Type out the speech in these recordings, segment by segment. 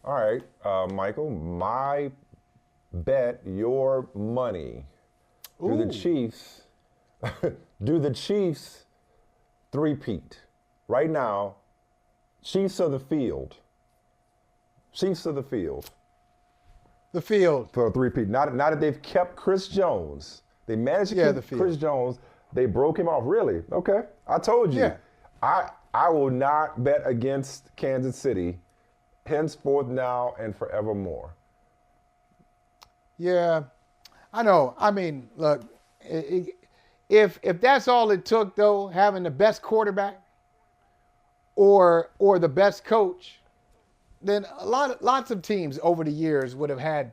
All right, Michael, my bet, your money. Do the Ooh. Chiefs, do the Chiefs three-peat? Right now, Chiefs of the field. Chiefs of the field The field. for a three-peat. Now that they've kept Chris Jones. They managed to Yeah, the keep field. Chris Jones. They broke him off. Really? Okay. I told you. Yeah. I will not bet against Kansas City henceforth now and forevermore. Yeah, I know. I mean, look, if that's all it took, though, having the best quarterback or the best coach, then lots of teams over the years would have had,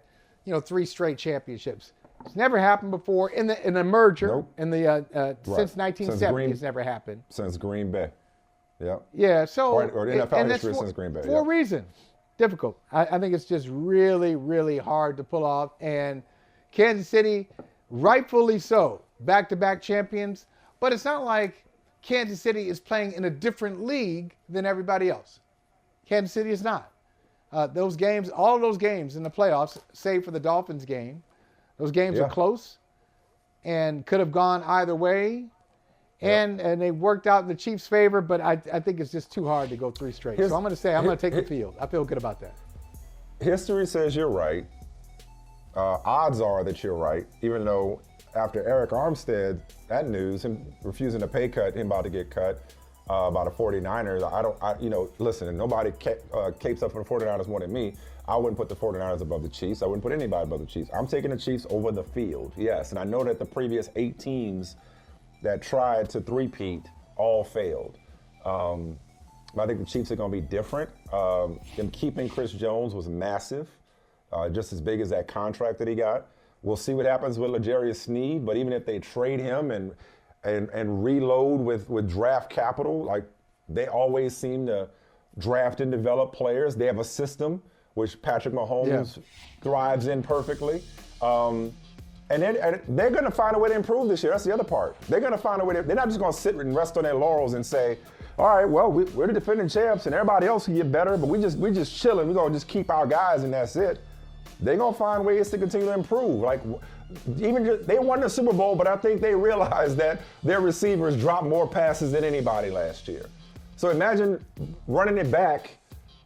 3 straight championships. It's never happened before in a merger. Nope. In the Right. since 1970, Since it's never happened. Since Green Bay. Yeah. Yeah, so Or the NFL and that's history since Green Bay, for a yeah. reason. Difficult. I think it's just really, really hard to pull off. And Kansas City, rightfully so, back-to-back champions. But it's not like Kansas City is playing in a different league than everybody else. Kansas City is not. Those games, all those games in the playoffs, save for the Dolphins game, those games Yeah. are close and could have gone either way. And they worked out in the Chiefs' favor, but I think it's just too hard to go 3 straight. So I'm going to say I'm going to take the field. I feel good about that. History says you're right. Odds are that you're right, even though after Eric Armstead, that news, him refusing to pay cut, him about to get cut by the 49ers. Listen, nobody capes up for the 49ers more than me. I wouldn't put the 49ers above the Chiefs. I wouldn't put anybody above the Chiefs. I'm taking the Chiefs over the field, yes. And I know that the previous 8 teams that tried to three-peat all failed. But I think the Chiefs are going to be different. Them keeping Chris Jones was massive, just as big as that contract that he got. We'll see what happens with L'Jarius Sneed, but even if they trade him and reload with draft capital, like they always seem to draft and develop players. They have a system which Patrick Mahomes thrives in perfectly. And they're going to find a way to improve this year. That's the other part. They're going to find a way. They're not just going to sit and rest on their laurels and say, all right, well, we're the defending champs and everybody else can get better, but we just chilling. We're going to just keep our guys and that's it. They're going to find ways to continue to improve. Like, they won the Super Bowl, but I think they realized that their receivers dropped more passes than anybody last year. So imagine running it back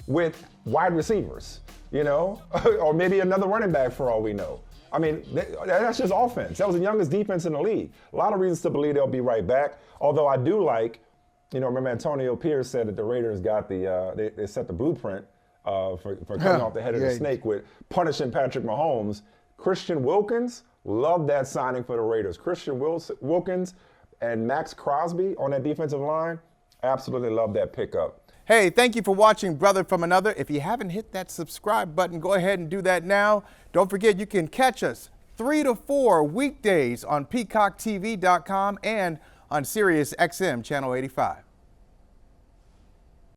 with wide receivers, or maybe another running back for all we know. I mean, that's just offense. That was the youngest defense in the league. A lot of reasons to believe they'll be right back. Although I do like, remember Antonio Pierce said that the Raiders got they set the blueprint for cutting off the head of the snake with punishing Patrick Mahomes. Christian Wilkins, loved that signing for the Raiders. Christian Wilkins and Max Crosby on that defensive line, absolutely love that pickup. Hey, thank you for watching Brother from Another. If you haven't hit that subscribe button, go ahead and do that now. Don't forget you can catch us 3 to 4 weekdays on PeacockTV.com and on Sirius XM Channel 85.